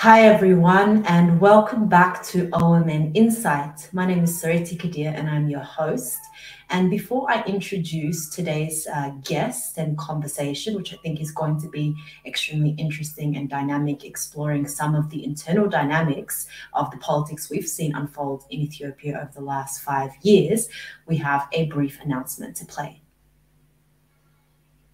Hi everyone, and welcome back to OMN Insight. My name is Sariti Kadir and I'm your host. And before I introduce today's guest and conversation, which I think is going to be extremely interesting and dynamic, exploring some of the internal dynamics of the politics we've seen unfold in Ethiopia over the last 5 years, we have a brief announcement to play.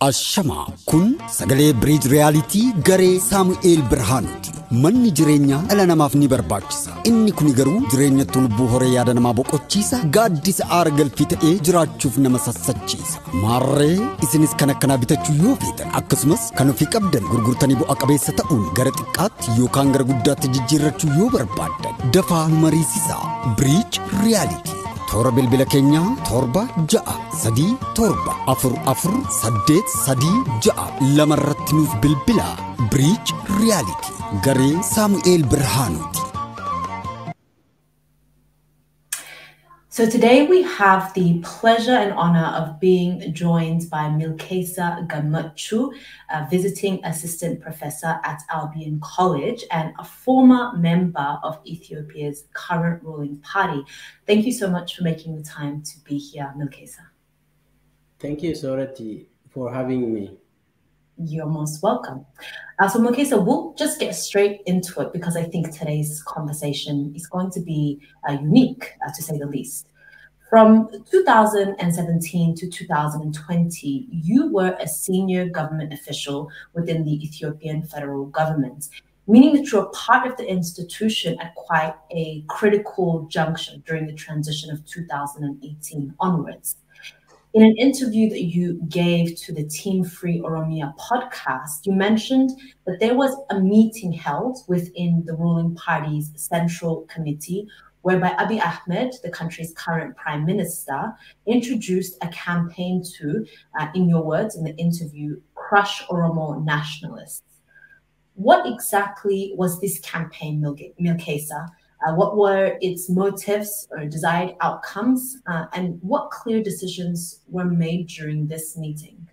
Ashama kun sagalee bridge reality garee Samuel Birhanuti manni jireenya ala namaaf ni barbaachisa inni kuni garuu jireenya tulbuu horee yaada namaa boqochiisa gaaddisa aargalfii ta'ee jiraachuuf nama sassachiisa maarree isinis kan akkana bitachuu yoo feetan akkasumas kan ofii qabdan gurgurtanii bu'a qabeessa ta'uun gara xiqqaatti yookaan gara guddaatti jijjiirrachuu yoo barbaaddan dafaa mariisisa bridge reality Tora bilbila keenya torba ja'a sadii torba afur afur saddeet sadii ja'a lamarratti nuuf bilbila Bridge Reality garee Samuel Birhanuti. So today we have the pleasure and honor of being joined by Milkessa Gemechu, a visiting assistant professor at Abiy College and a former member of Ethiopia's current ruling party. Thank you so much for making the time to be here, Milkessa. Thank you, Sorati, for having me. You're most welcome. So Milkessa, we'll just get straight into it because I think today's conversation is going to be unique, to say the least. From 2017 to 2020, you were a senior government official within the Ethiopian federal government, meaning that you're part of the institution at quite a critical juncture during the transition of 2018 onwards. In an interview that you gave to the Team Free Oromia podcast, you mentioned that there was a meeting held within the ruling party's central committee whereby Abiy Ahmed, the country's current prime minister, introduced a campaign to, in your words in the interview, crush Oromo nationalists. What exactly was this campaign, Milkessa? What were its motives or desired outcomes, and what clear decisions were made during this meeting?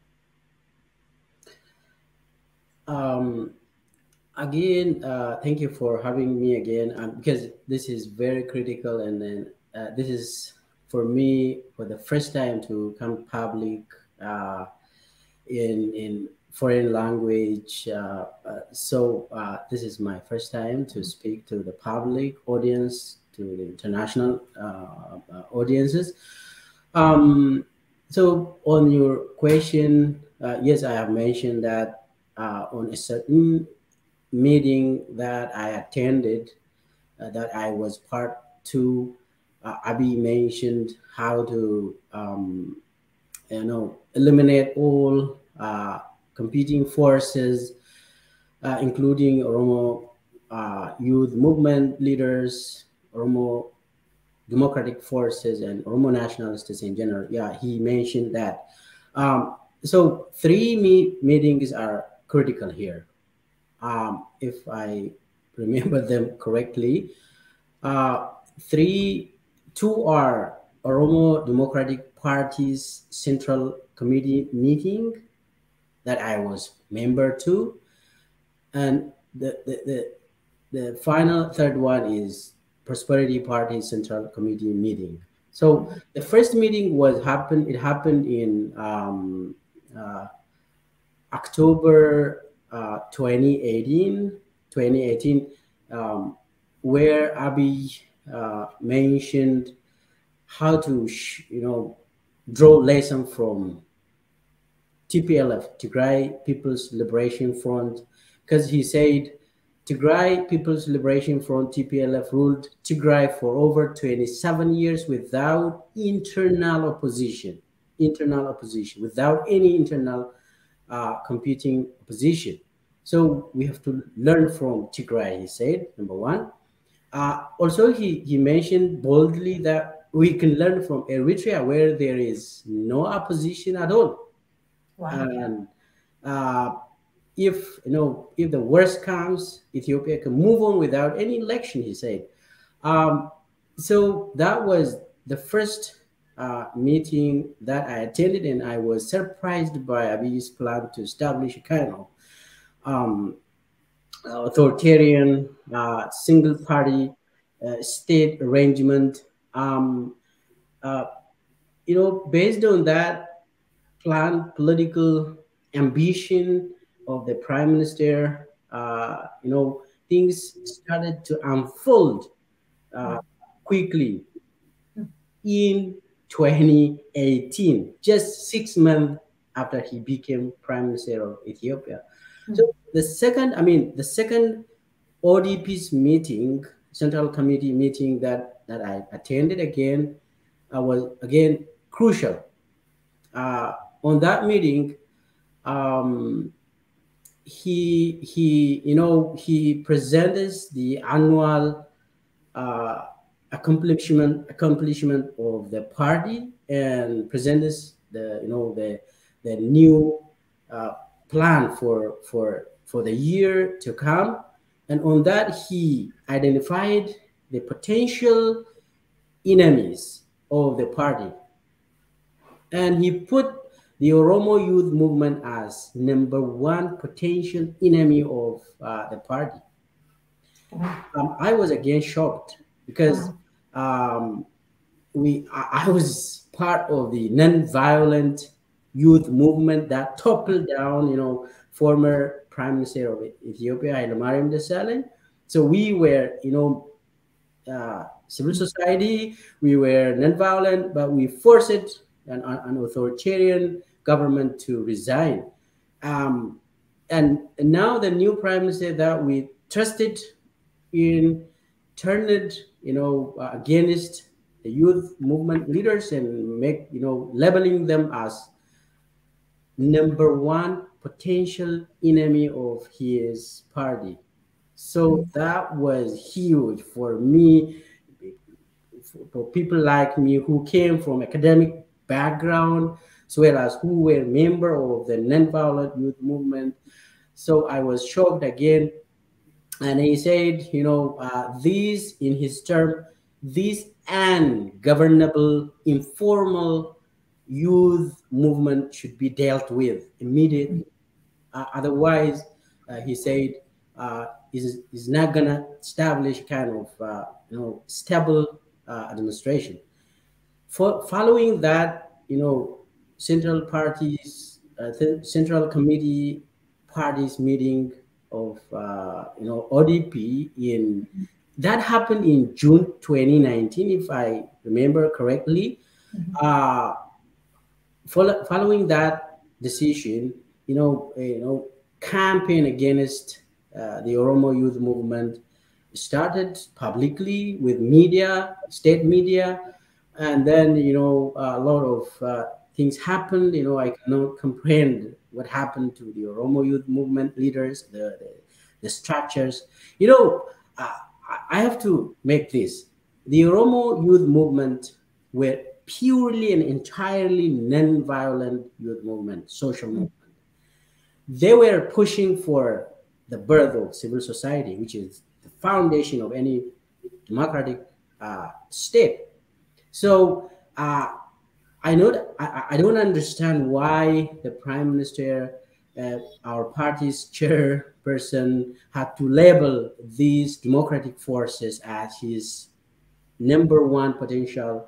Again, thank you for having me again, because this is very critical, and then this is for me for the first time to come public in foreign language. So this is my first time to speak to the public audience, to the international audiences. So on your question, yes, I have mentioned that on a certain meeting that I attended, that I was part to, Abiy mentioned how to, eliminate all competing forces, including Oromo youth movement leaders, Oromo democratic forces, and Oromo nationalists in general. Yeah, he mentioned that. So three meetings are critical here. If I remember them correctly, two are Oromo Democratic Party's Central Committee meeting that I was member to, and the final third one is Prosperity Party Central Committee meeting. So the first meeting happened in October 2018, where Abiy mentioned how to draw lesson from TPLF, Tigray People's Liberation Front, because he said Tigray People's Liberation Front, TPLF, ruled Tigray for over 27 years without internal opposition, without any internal competing opposition. So we have to learn from Tigray, he said, number one. Also, he mentioned boldly that we can learn from Eritrea, where there is no opposition at all. Wow. And if the worst comes, Ethiopia can move on without any election, he said. So that was the first meeting that I attended, and I was surprised by Abiy's plan to establish a kind of authoritarian single party state arrangement. Uh, based on that planned political ambition of the prime minister, things started to unfold quickly in 2018, just 6 months after he became prime minister of Ethiopia. So the second ODP's meeting, Central Committee meeting that I attended again, was again crucial. On that meeting, um, he presented the annual accomplishment of the party and presented the new uh, plan for the year to come. And on that, he identified the potential enemies of the party, and he put the Oromo youth movement as number one potential enemy of the party. I was again shocked because I was part of the non-violent youth movement that toppled down, former Prime Minister of Ethiopia, Haile Mariam Desalegn. So we were, civil society, we were non-violent, but we forced an authoritarian government to resign. And now the new prime minister that we trusted in turned against the youth movement leaders and make labeling them as number one potential enemy of his party. So that was huge for me, for people like me who came from academic background, as well as who were member of the non-violent youth movement. So I was shocked again. And he said, these, in his term, these ungovernable, informal youth movement should be dealt with immediately. Otherwise, he said, is not going to establish kind of, stable administration. Following that, central parties, central committee parties meeting of ODP that happened in June 2019, if I remember correctly. Following that decision, campaign against the Oromo youth movement started publicly with media, state media, and then a lot of things happened. I cannot comprehend what happened to the Oromo youth movement leaders, the structures. I have to make this: the Oromo youth movement were purely and entirely non-violent youth movement, social movement. They were pushing for the birth of civil society, which is the foundation of any democratic state. So I don't understand why the prime minister, our party's chairperson, had to label these democratic forces as his number one potential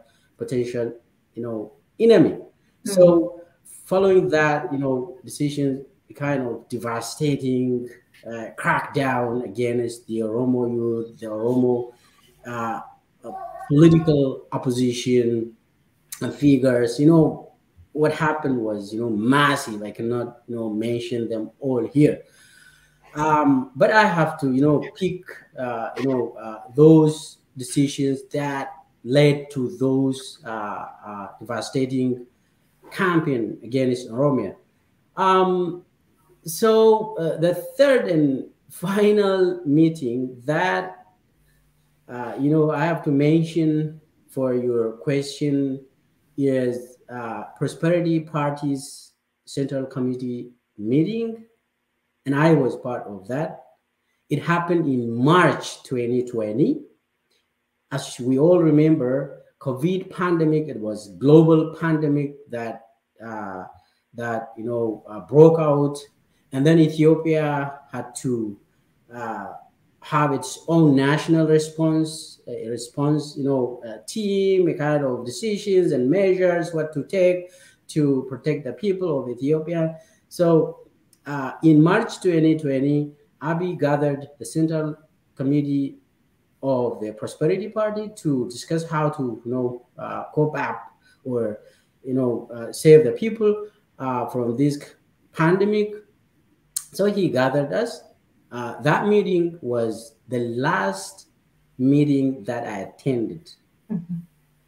enemy. So following that decision, kind of devastating crackdown against the Oromo youth, the Oromo political opposition figures. What happened was massive. I cannot mention them all here. But I have to pick those decisions that led to those devastating campaign against Oromia. So the third and final meeting that I have to mention for your question is Prosperity Party's Central Committee meeting, and I was part of that. It happened in March 2020. As we all remember, COVID pandemic. It was global pandemic that broke out, and then Ethiopia had to have its own national response, team, a kind of decisions and measures what to take to protect the people of Ethiopia. So in March 2020, Abiy gathered the Central Committee of the Prosperity Party to discuss how to, cope up or, save the people from this pandemic. So he gathered us. That meeting was the last meeting that I attended.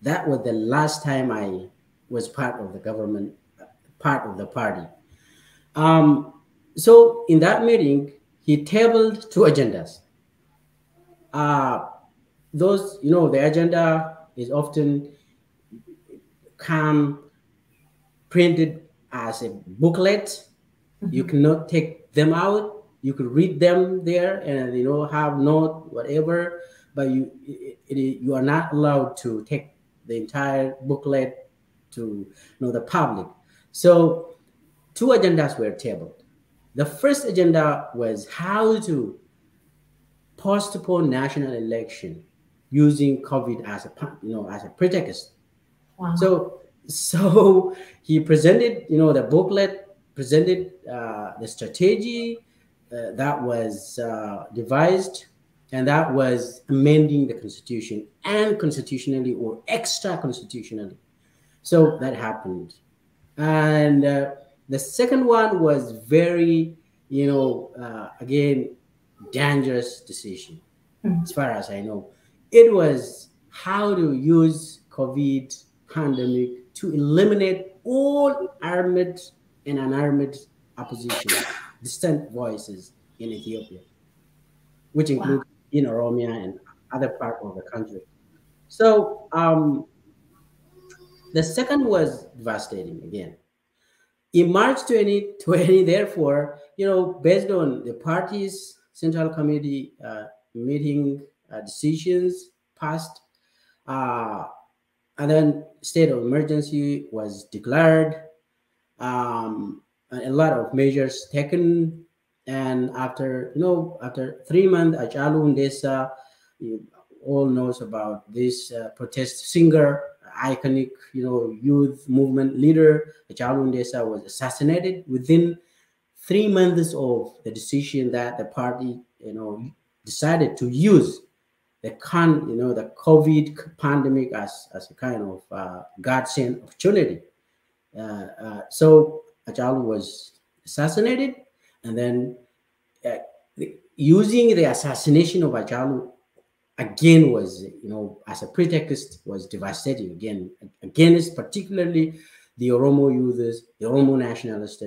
That was the last time I was part of the government, part of the party. So in that meeting, he tabled two agendas. The agenda is often come printed as a booklet. You cannot take them out. You could read them there and have note whatever, but you are not allowed to take the entire booklet to the public. So two agendas were tabled. The first agenda was how to postpone national election using COVID as a pretext. Wow. So he presented the booklet, presented the strategy that was devised, and that was amending the constitution and constitutionally or extra constitutionally. So that happened. And the second one was very, again, dangerous decision. As far as I know, it was how to use COVID pandemic to eliminate all armed and unarmed opposition, distant voices in Ethiopia, which include in Oromia and other parts of the country. So the second was devastating again. In March 2020, therefore, based on the party's central committee meeting decisions passed, and then state of emergency was declared, and a lot of measures taken. And after 3 months, Achalu Ndesa, you all knows about this protest singer, iconic youth movement leader. Achalu Ndesa was assassinated within 3 months of the decision that the party decided to use the COVID pandemic as a kind of godsend opportunity. So Achalu was assassinated, and then using the assassination of Achalu again was, as a pretext, was devastating again against particularly the Oromo youths, the Oromo nationalists,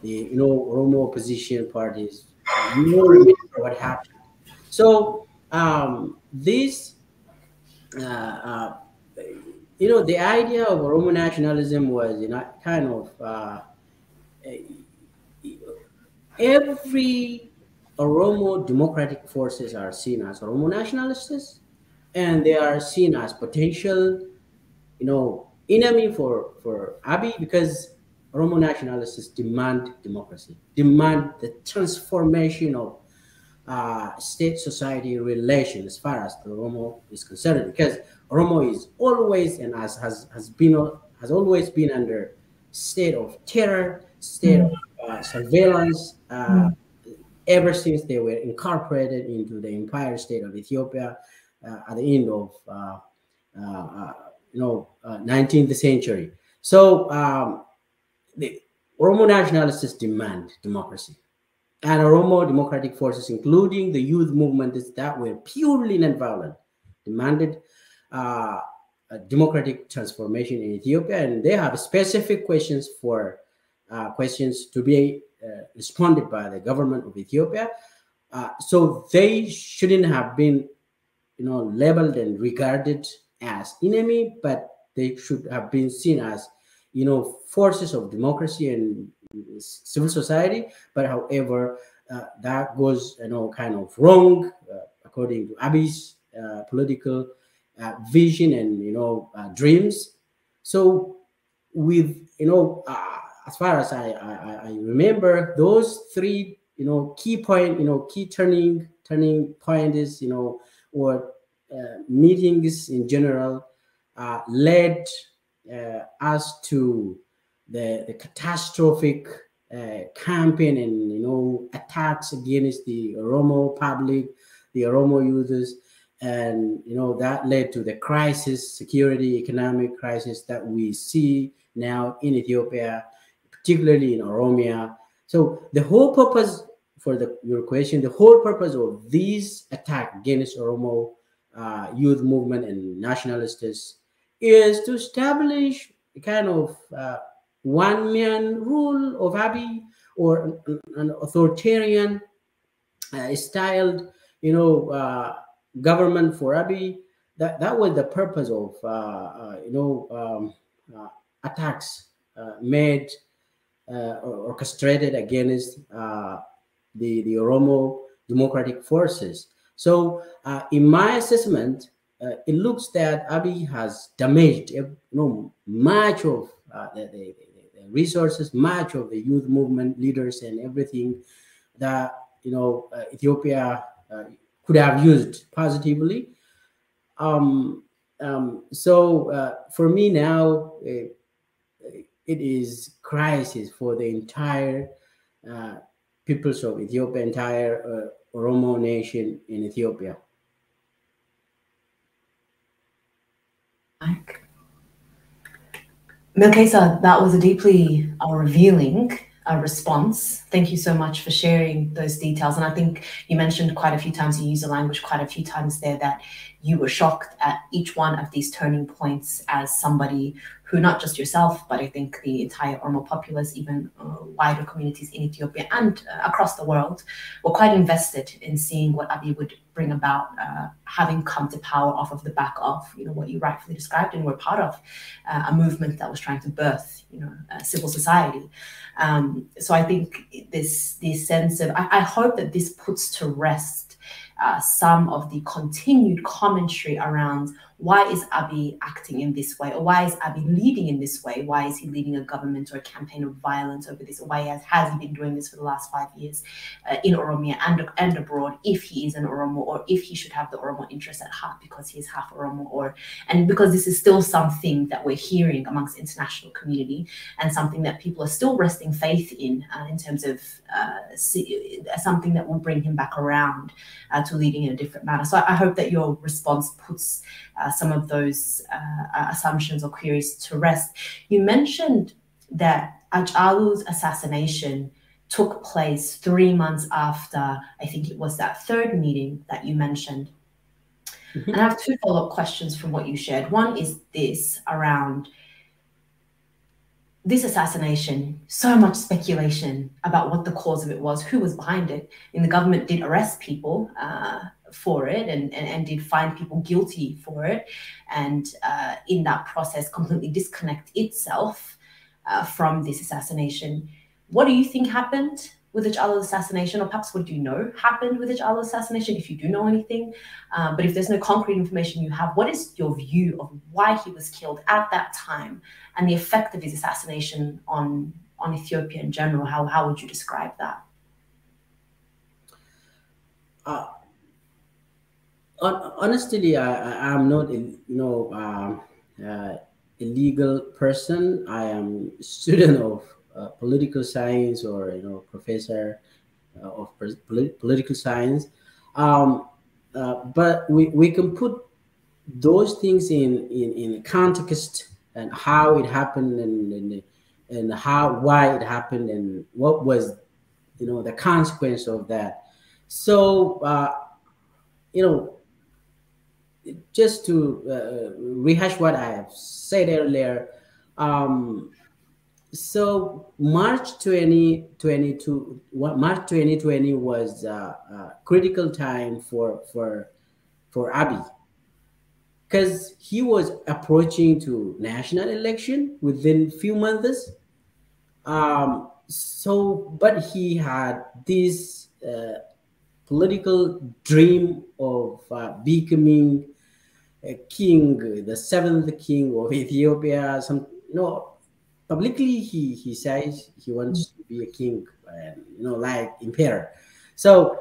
the Oromo opposition parties. Remember what happened. So this the idea of Oromo nationalism was kind of every Oromo democratic forces are seen as Oromo nationalists, and they are seen as potential enemy for Abiy, because Oromo nationalists demand democracy, demand the transformation of state-society relations as far as the Oromo is concerned, because Oromo is always and has always been under state of terror, state of surveillance ever since they were incorporated into the Empire State of Ethiopia at the end of 19th century. So the Oromo nationalists demand democracy. And Oromo democratic forces, including the youth movements that were purely non-violent, demanded a democratic transformation in Ethiopia, and they have specific questions to be responded by the government of Ethiopia. So they shouldn't have been, labeled and regarded as enemy, but they should have been seen as, forces of democracy and civil society. But however, that goes kind of wrong according to Abiy's political vision and dreams. So with as far as I remember, those three key turning turning point is, or meetings in general led us to the catastrophic campaign and attacks against the Oromo public, the Oromo youths, and that led to the crisis, security, economic crisis that we see now in Ethiopia, particularly in Oromia. So the whole purpose for your question, the whole purpose of this attack against Oromo youth movement and nationalists is to establish a kind of one-man rule of Abiy, or an authoritarian styled, government for Abiy. That was the purpose of attacks made orchestrated against the Oromo democratic forces. So, in my assessment, it looks that Abiy has damaged, much of the resources, much of the youth movement leaders, and everything that Ethiopia could have used positively. So for me now, it is crisis for the entire peoples of Ethiopia, entire Oromo nation in Ethiopia. Milkessa, that was a deeply revealing response. Thank you so much for sharing those details. And I think you mentioned quite a few times, you used the language quite a few times there, that you were shocked at each one of these turning points as somebody who, not just yourself, but I think the entire Oromo populace, even wider communities in Ethiopia and across the world, were quite invested in seeing what Abiy would bring about, having come to power off of the back of, what you rightfully described, and were part of a movement that was trying to birth, civil society. So I think this sense of, I hope that this puts to rest some of the continued commentary around why is Abiy acting in this way, or why is Abiy leading in this way? Why is he leading a government or a campaign of violence over this? Or why has he been doing this for the last 5 years in Oromia and abroad, if he is an Oromo, or if he should have the Oromo interest at heart because he is half Oromo, and because this is still something that we're hearing amongst international community, and something that people are still resting faith in terms of something that will bring him back around to leading in a different manner. So I hope that your response puts some of those assumptions or queries to rest. You mentioned that Ajalu's assassination took place 3 months after, I think it was that third meeting that you mentioned. And I have 2 follow-up questions from what you shared. One is this, around this assassination, so much speculation about what the cause of it was, who was behind it. And the government did arrest people for it, and did find people guilty for it, and in that process completely disconnect itself from this assassination. What do you think happened with Ajalu's assassination, or perhaps what do you know happened with Ajalu's assassination, if you do know anything? But if there's no concrete information you have, what is your view of why he was killed at that time, and the effect of his assassination on Ethiopia in general? How would you describe that? Honestly, I'm not a legal person. I am a student of political science, or professor of political science. But we can put those things in context, and how it happened, and why it happened, and what was the consequence of that. So just to rehash what I have said earlier, so March 2020 was a critical time for Abiy, because he was approaching to national election within few months. But he had this political dream of becoming a king, the 7th king of Ethiopia. Publicly he says he wants to be a king, like emperor. So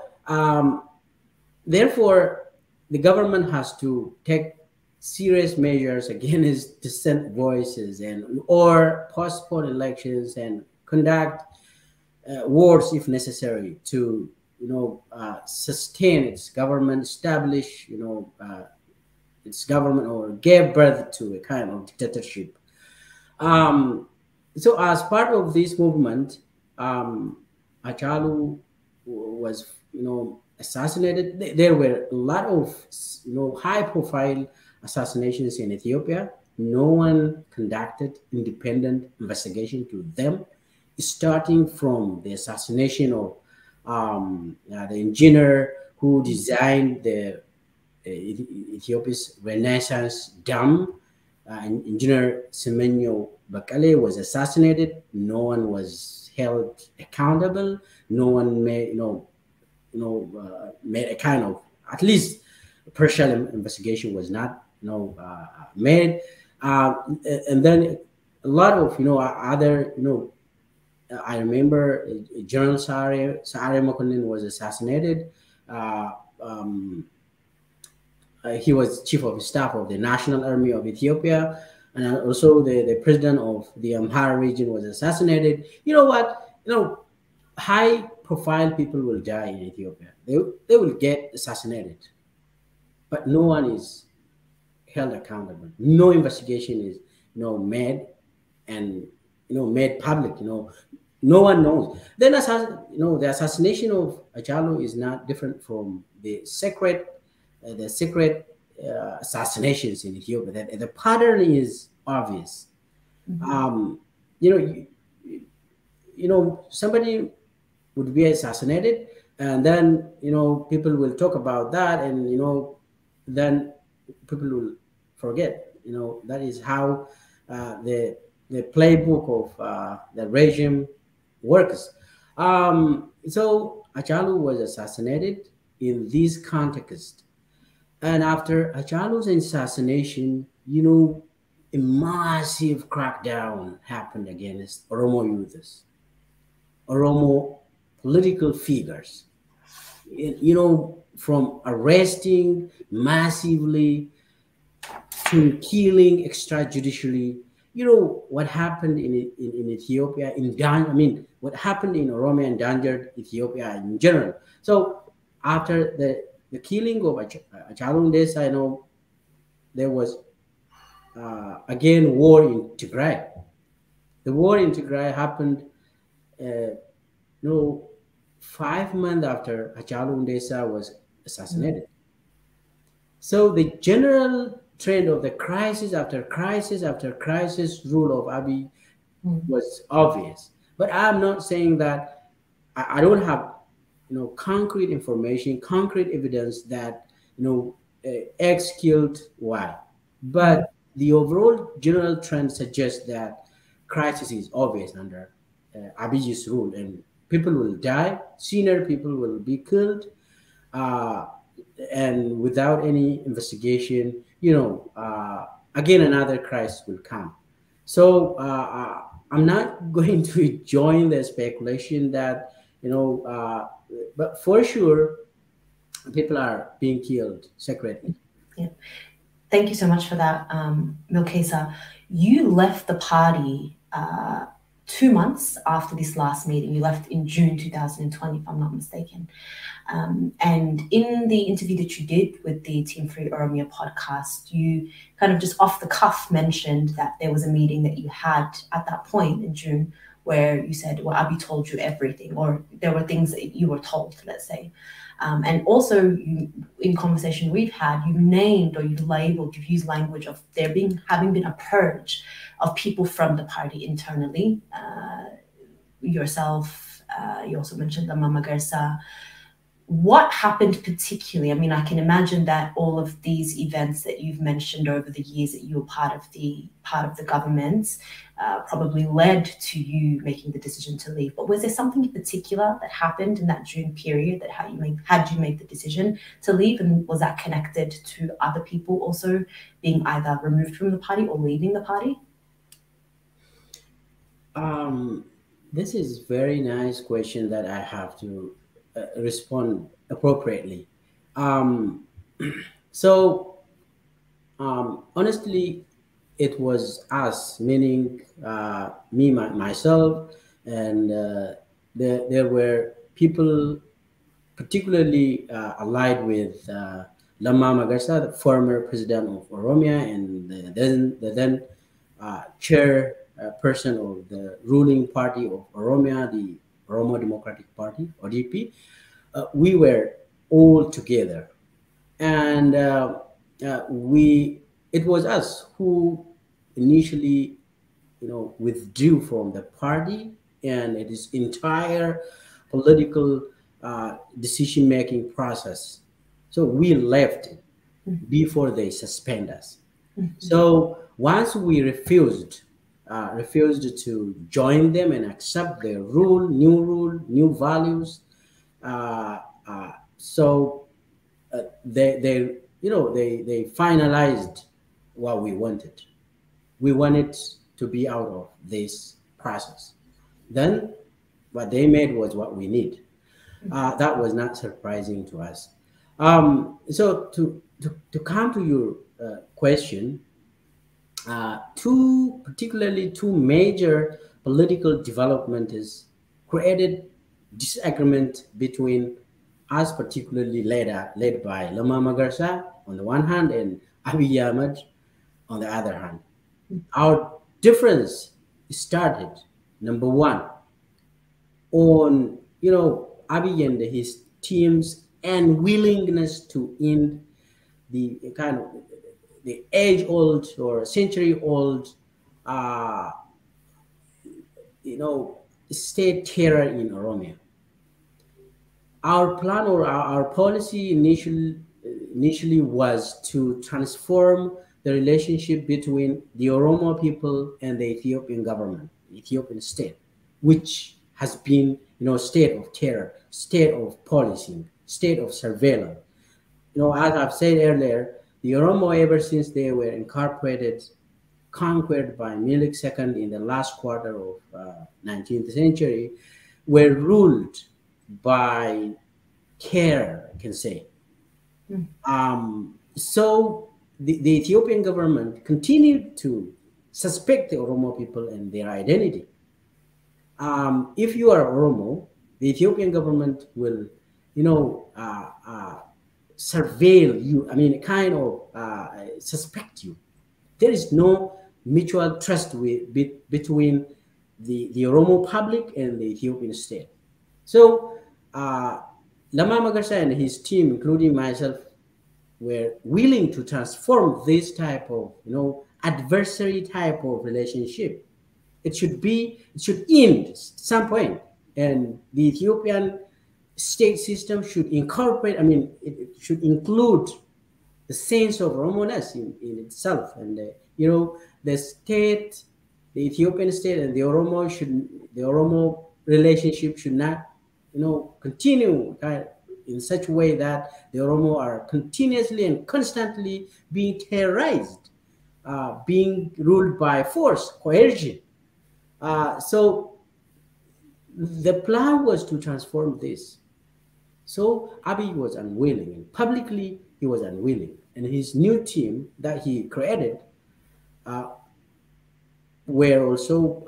therefore, the government has to take serious measures against dissent voices and or postpone elections and conduct wars if necessary to sustain its government, establish its government, or gave birth to a kind of dictatorship. So as part of this movement, Achalu was assassinated. There were a lot of high profile assassinations in Ethiopia. No one conducted independent investigation to them, starting from the assassination of the engineer who designed the Ethiopia's Renaissance Dam. Engineer Semenyo Bakale was assassinated. No one was held accountable. No one made a kind of, at least partial investigation was not made. And then a lot of other I remember General Sare Makonnen was assassinated. Uh, um, he was chief of staff of the National Army of Ethiopia, and also the president of the Amhara region was assassinated. You know what? High profile people will die in Ethiopia. They will get assassinated, but no one is held accountable. No investigation is made and made public. No one knows. Then the assassination of Ajalo is not different from the secret assassinations in Ethiopia. The pattern is obvious. You know, somebody would be assassinated, and then people will talk about that, and then people will forget. That is how the playbook of the regime works. So Achalu was assassinated in this context. And after Achalu's assassination, a massive crackdown happened against Oromo youths, Oromo political figures. From arresting massively to killing extrajudicially. What happened in Ethiopia, what happened in Oromia endangered Ethiopia in general. So after the killing of Achalun Desa, there was again war in Tigray. The war in Tigray happened, 5 months after Achalun Desa was assassinated. So the general trend of the crisis after crisis after crisis rule of Abiy was obvious. But I'm not saying that I don't have concrete information, concrete evidence that X killed Y. But the overall general trend suggests that crisis is obvious under Abiy's rule, and people will die, senior people will be killed, and without any investigation, again another crisis will come. So I'm not going to join the speculation that but for sure, people are being killed secretly. Yeah. Thank you so much for that, Milkessa. You left the party 2 months after this last meeting. You left in June 2020, if I'm not mistaken. And in the interview that you did with the Team Free Oromia podcast, you kind of just off the cuff mentioned that there was a meeting that you had at that point in June where you said, well, Abiy told you everything, or there were things that you were told, let's say. And also, in conversation we've had, you named or you labeled, you've used language of there having been a purge of people from the party internally. Yourself, you also mentioned the Mama Gersa. What happened particularly? I mean, I can imagine that all of these events that you've mentioned over the years that you were part of the government probably led to you making the decision to leave. But was there something in particular that happened in that June period that had you make the decision to leave? And was that connected to other people also being either removed from the party or leaving the party? This is very nice question that I have to respond appropriately. Um, so honestly, it was us, meaning me, myself, and there were people particularly allied with Lama Magarsa, the former president of Oromia, and the then chair person of the ruling party of Oromia, the Oromo Democratic Party, ODP. We were all together, and we it was us who initially, withdrew from the party and it is entire political decision making process. So we left before they suspend us. So once we refused to join them and accept their rule, new values. So they finalized what we wanted. We wanted to be out of this process. Then what they made was what we need. That was not surprising to us. So to come to your question, particularly two major political developments created disagreement between us, particularly led by Lama Magarsa on the one hand and Abiy Ahmed on the other hand. Our difference started, number one, on Abiy and his team's unwillingness to end the kind of the age-old or century-old uh, state terror in Oromia. Our plan or our policy initially was to transform the relationship between the Oromo people and the Ethiopian government, the Ethiopian state, which has been, state of terror, state of policing, state of surveillance. As I've said earlier, the Oromo, ever since they were incorporated, conquered by Milkessa in the last quarter of 19th century, were ruled by terror, I can say. So the Ethiopian government continued to suspect the Oromo people and their identity. If you are Oromo, the Ethiopian government will, surveil you. I mean, kind of suspect you. There is no mutual trust between the Oromo public and the Ethiopian state. So Lama Magarsa and his team, including myself, were willing to transform this type of adversary type of relationship. It should end at some point, and the Ethiopian state system should incorporate. I mean, it should include the sense of Romaness in itself, and the state, the Ethiopian state, and the Oromo relationship should not continue in such a way that the Oromo are continuously and constantly being terrorized, being ruled by force, coercion. So the plan was to transform this. So Abiy was unwilling, and publicly he was unwilling, and his new team that he created were also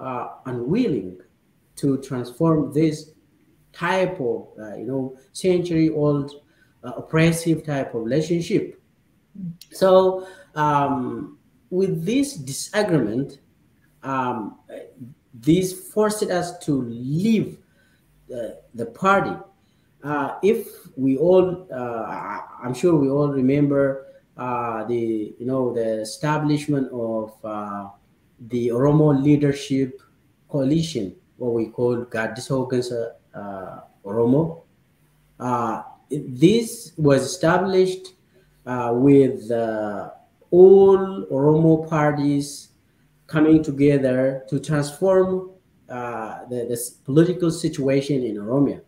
unwilling to transform this type of century-old oppressive type of relationship. So with this disagreement, this forced us to leave the party. If we all, I'm sure we all remember the establishment of the Oromo Leadership Coalition, what we call Gaaddisa Hooggansa Oromo. This was established with all Oromo parties coming together to transform the political situation in Oromia.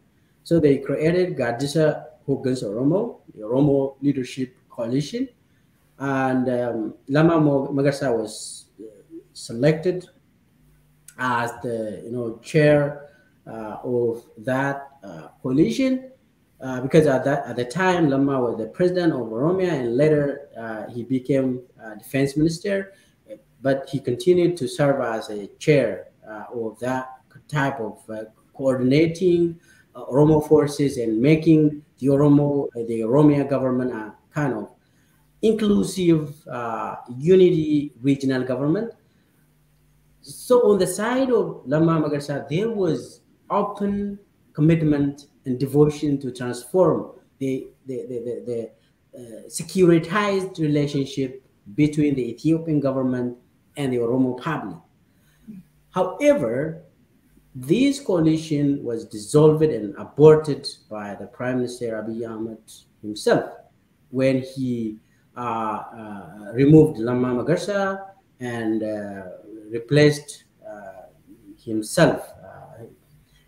So they created Gaaddisa Hooggansa Oromo, the Oromo Leadership Coalition, and Lama Magarsa was selected as the chair of that coalition, because at the time Lama was the president of Oromia, and later he became defense minister, but he continued to serve as a chair of that type of coordinating Oromo forces and making the Oromia government a kind of inclusive unity regional government. So on the side of Lama Magarsa, there was open commitment and devotion to transform the securitized relationship between the Ethiopian government and the Oromo public. However, this coalition was dissolved and aborted by the Prime Minister Abiy Ahmed himself when he removed Lama Magarsa and replaced himself.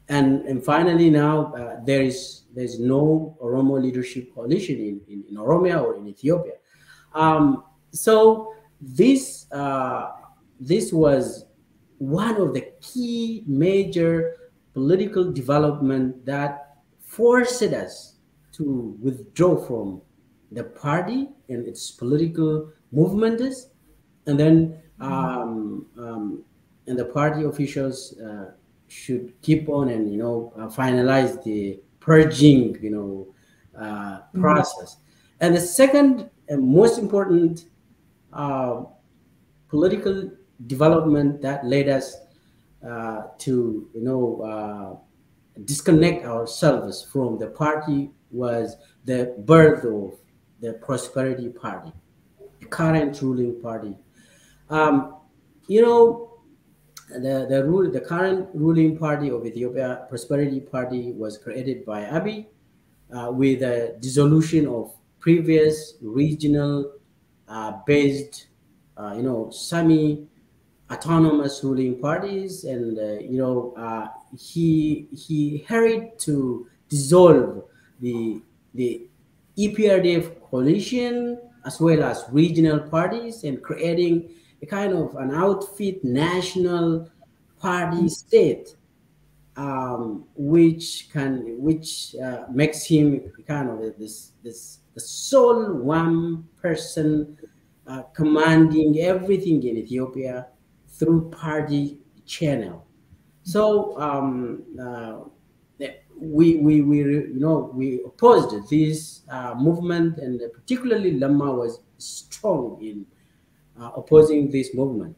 And finally now there's no Oromo leadership coalition in Oromia or in Ethiopia. So this was one of the key major political development that forced us to withdraw from the party and its political movements, and then and the party officials should keep on and finalize the purging process. And the second and most important political development that led us to disconnect ourselves from the party was the birth of the Prosperity Party, the current ruling party. The current ruling party of Ethiopia, Prosperity Party, was created by Abiy with a dissolution of previous regional based, semi-autonomous ruling parties, and he hurried to dissolve the EPRDF coalition as well as regional parties and creating a kind of an outfit national party state, which makes him kind of the sole one person commanding everything in Ethiopia through party channel. So we opposed this movement, and particularly Lama was strong in opposing this movement.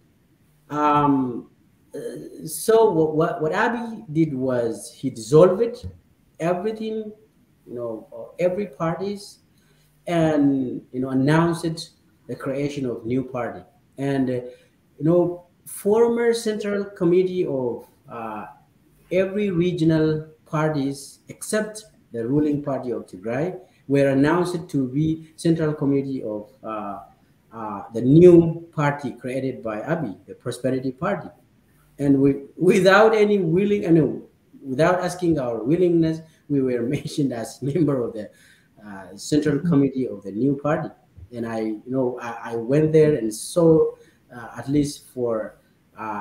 So what Abiy did was he dissolved everything, every parties, and announced the creation of new party. And former central committee of every regional parties except the ruling party of Tigray were announced to be central committee of the new party created by Abiy, the Prosperity Party. And without any without asking our willingness, we were mentioned as member of the central committee of the new party. And I went there and saw at least for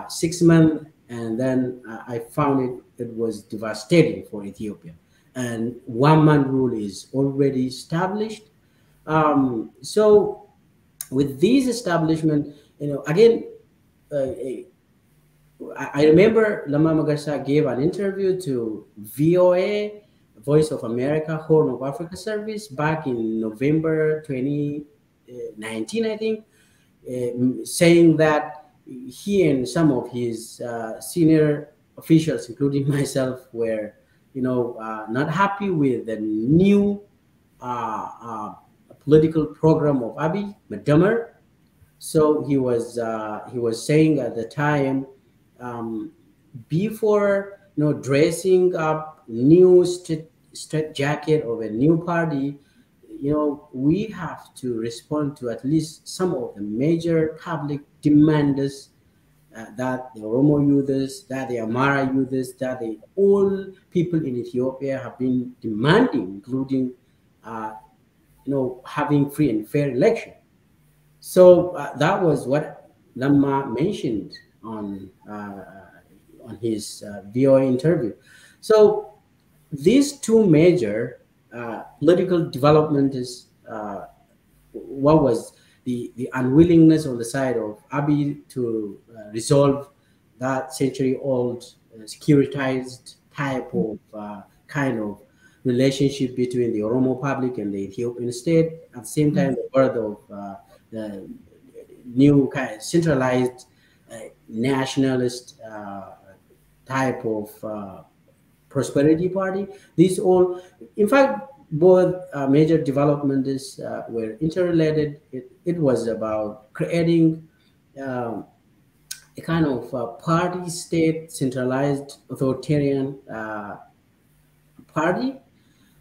6 months, and then I found it was devastating for Ethiopia. And one-man rule is already established. So with this establishment, again, I remember Lama Magarsa gave an interview to VOA, Voice of America, Horn of Africa Service, back in November 2019, I think, saying that he and some of his senior officials, including myself, were, not happy with the new political program of Abiy, Madamar. So he was saying at the time, before dressing up new straight jacket of a new party, we have to respond to at least some of the major public demands that the Oromo youths, that the Amara youths, that the all people in Ethiopia have been demanding, including having free and fair election. So that was what Lama mentioned on his VOA interview. So these two major political development is what was the unwillingness on the side of Abiy to resolve that century-old securitized type of kind of relationship between the Oromo public and the Ethiopian state. At the same time, the birth of the new kind of centralized nationalist type of prosperity party. These all, in fact, both major developments were interrelated. It was about creating a kind of party state, centralized authoritarian party.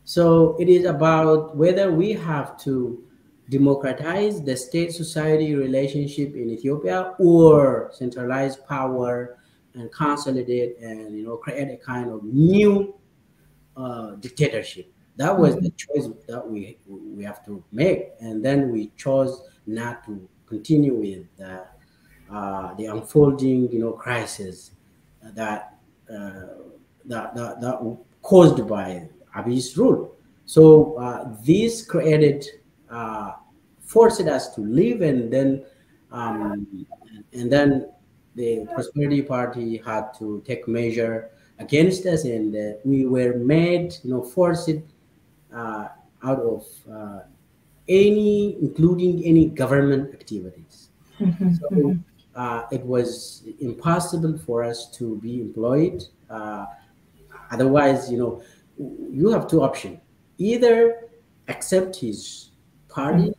So it is about whether we have to democratize the state-society relationship in Ethiopia or centralize power and consolidate and create a kind of new dictatorship. That was the choice that we have to make, and then we chose not to continue with the unfolding crisis that caused by Abiy's rule. So this created forced us to leave, and then the Prosperity Party had to take measure against us, and we were made, forced out of including any government activities. So it was impossible for us to be employed. Otherwise, you have two options: either accept his party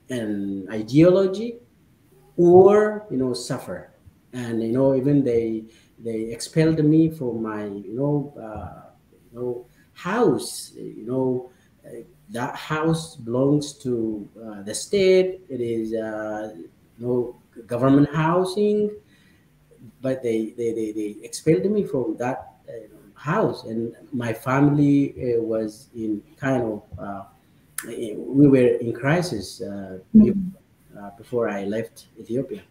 and ideology, or suffer. And even they expelled me from my house. That house belongs to the state. It is government housing, but they expelled me from that house, and my family was in kind of we were in crisis before I left Ethiopia.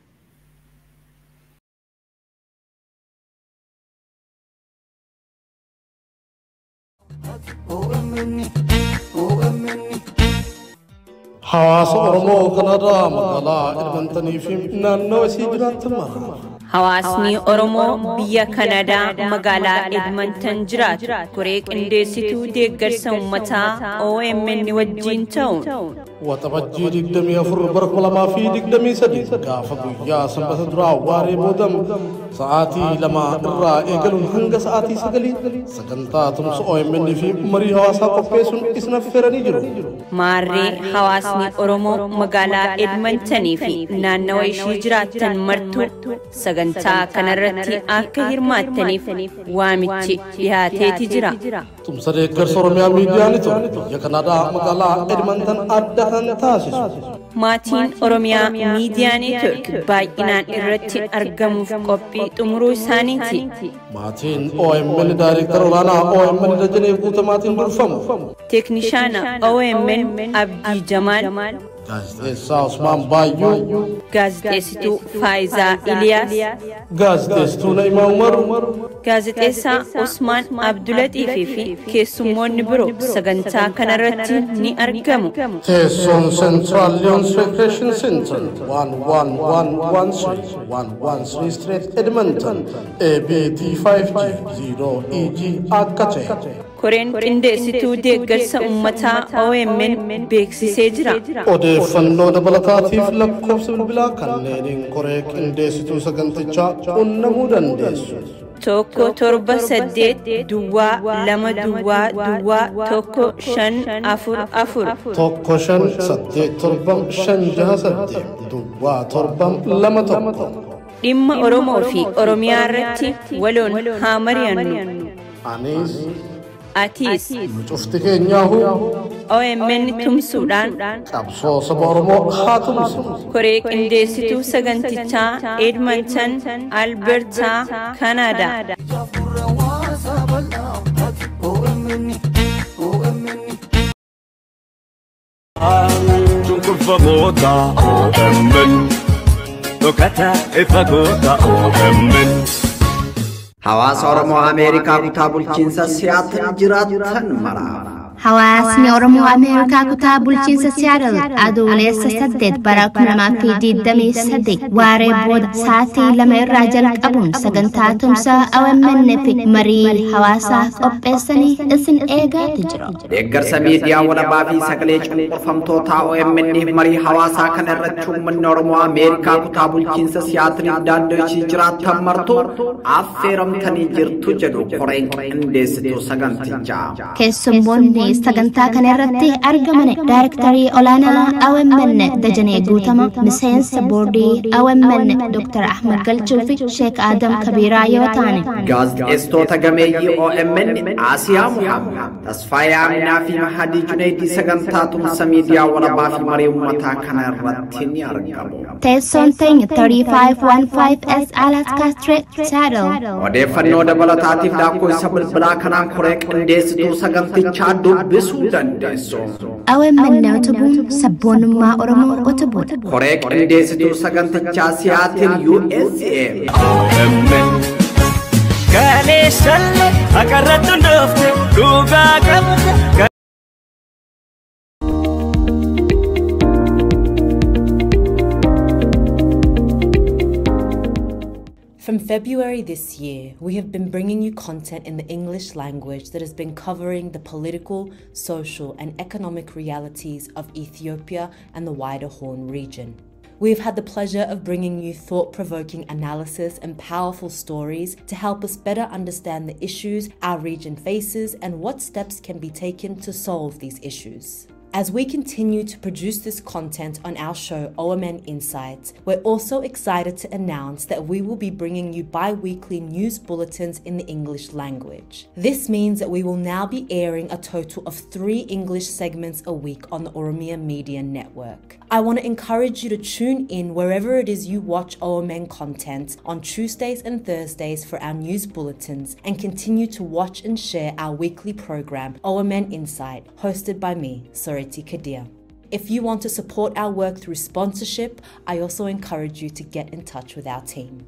حواس أورمو كندا مقالا إدمنتني في نانو سيجران تمر Hawaasni Oromoo biyya Kanadaa magaalaa Edmonton jiraatu koree qindeessituu deeggarsa uummataa OMN wajjin ta'uun وتبجي دقدمي أفر برك ولا ما في دقدمي سديد قافة يا سنبت درا واري بودم ساعتي لما إرى إيقلون هنگ ساعتي سقلي سقنطا تمس OMN في مري حواسا قفيسون إسنفرني جرو ماري Hawaasni Oromoo magaalaa Edmonton fi naannawa ishii jiraatan martu sagantaa kanarratti akka hirmaattaniif waamichi dhiyaateeti jira. Tumsa deeggarsa Oromiyaa miidiyaanii ture biyya Kanadaa magaalaa Edmonton adda kan taasisu. Maatiin Oromiyaa miidiyaa neetwork baay'inaan irratti argamuuf qophii xumuruu isaaniiti. Maatiin OMN Daayireektar olaanaa OMN Dajanee Guutamaatiin durfamu. Teeknishaana OMN Abdii Jamaal. Gaazexeessaa Usmaan Baayyuu. Gaazexeessituu Faayizaa Iliyaas. Gaazexeessituu Na'imaa Umaru. Gaazexeessaa Usmaan Abdulaxiifii fi keessummoonni biroo sagantaa kanarratti ni argamu. Teessoon Central Leons Recreation Center 11113 Street Edmonton ABT 5G 0EG akka ta'e. Koreen qindeessituu deeggarsa uummataa OMN beeksisee jira. Odeeffannoo dabalataatiif lakkoofsa bilbilaa kanneeniin koree qindeessituu sagantichaa qunnamuu dandeessu. 178 duwwaa 2 duwwaa 154 158 duwwaa 721 dhimma Oromoo fi Oromiyaa irratti waloon haa mari'annu. Anis Atis cufti keenyaahu OMN tumsuudhaan qabsoo saba Oromoo haa tumsu. koree qindeessituu sagantichaa Edmonton, Alberta, Canada. Hawaasa Oromoo Ameerikaa kutaa bulchiinsa Siyaatil jiraatan mara. Hawaasni Oromoo Ameerikaa kutaa bulchiinsa Seattle adoolessa 8 bara 2023 waaree booda sa'aatii 2 irraa jalqabuun sagantaa tumsaa OMN fi marii hawaasaa qopheessanii isin eegaati jiru. Deeggarsa miidiyaa walabaa fi sagalee cunqurfamtootaa OMN marii hawaasaa kana irratti uummanni Oromoo Ameerikaa kutaa bulchiinsa Seattle daandii ishii jiraatan martuu affeeramtanii jirtu jedhu koreen qindeessituu sagantichaa. Keessummoonni sagantaa kana irratti argaman Daayirektarii olaanaa OMN Dajanee Guutama, miseensa boordii OMN Dr. Ahmed Galchuu fi Sheek Adam Kabiraa yoo ta'an. Gaazexeessitoota gameeyyii OMN Asiyaa Muhammad, Tasfaayaa Aminaa fi Mahadii Junaydii sagantaa tumsa miidiyaa walabaa fi marii uummataa kana irratti ni argamu. Teessoon teenya 3515S Alaska Street, Seattle. Odeeffannoo dabalataatiif lakkoofsa bilbilaa kanaan koree qindeessituu sagantichaa dubbisuu dandeessu. OMN utubuun sabboonummaa Oromoo utubuudha. Koree qindeessituu sagantichaa Seattle USA. OMN Kaleeshalle akarrattu dhoofte dhugaa qabate. From February this year, we have been bringing you content in the English language that has been covering the political, social, and economic realities of Ethiopia and the wider Horn region. We have had the pleasure of bringing you thought-provoking analysis and powerful stories to help us better understand the issues our region faces and what steps can be taken to solve these issues. As we continue to produce this content on our show OMN Insights, we're also excited to announce that we will be bringing you bi-weekly news bulletins in the English language. This means that we will now be airing a total of 3 English segments a week on the Oromia Media Network. I want to encourage you to tune in wherever it is you watch OMN content on Tuesdays and Thursdays for our news bulletins, and continue to watch and share our weekly program OMN Insight, hosted by me, Soreti Kadir. If you want to support our work through sponsorship, I also encourage you to get in touch with our team.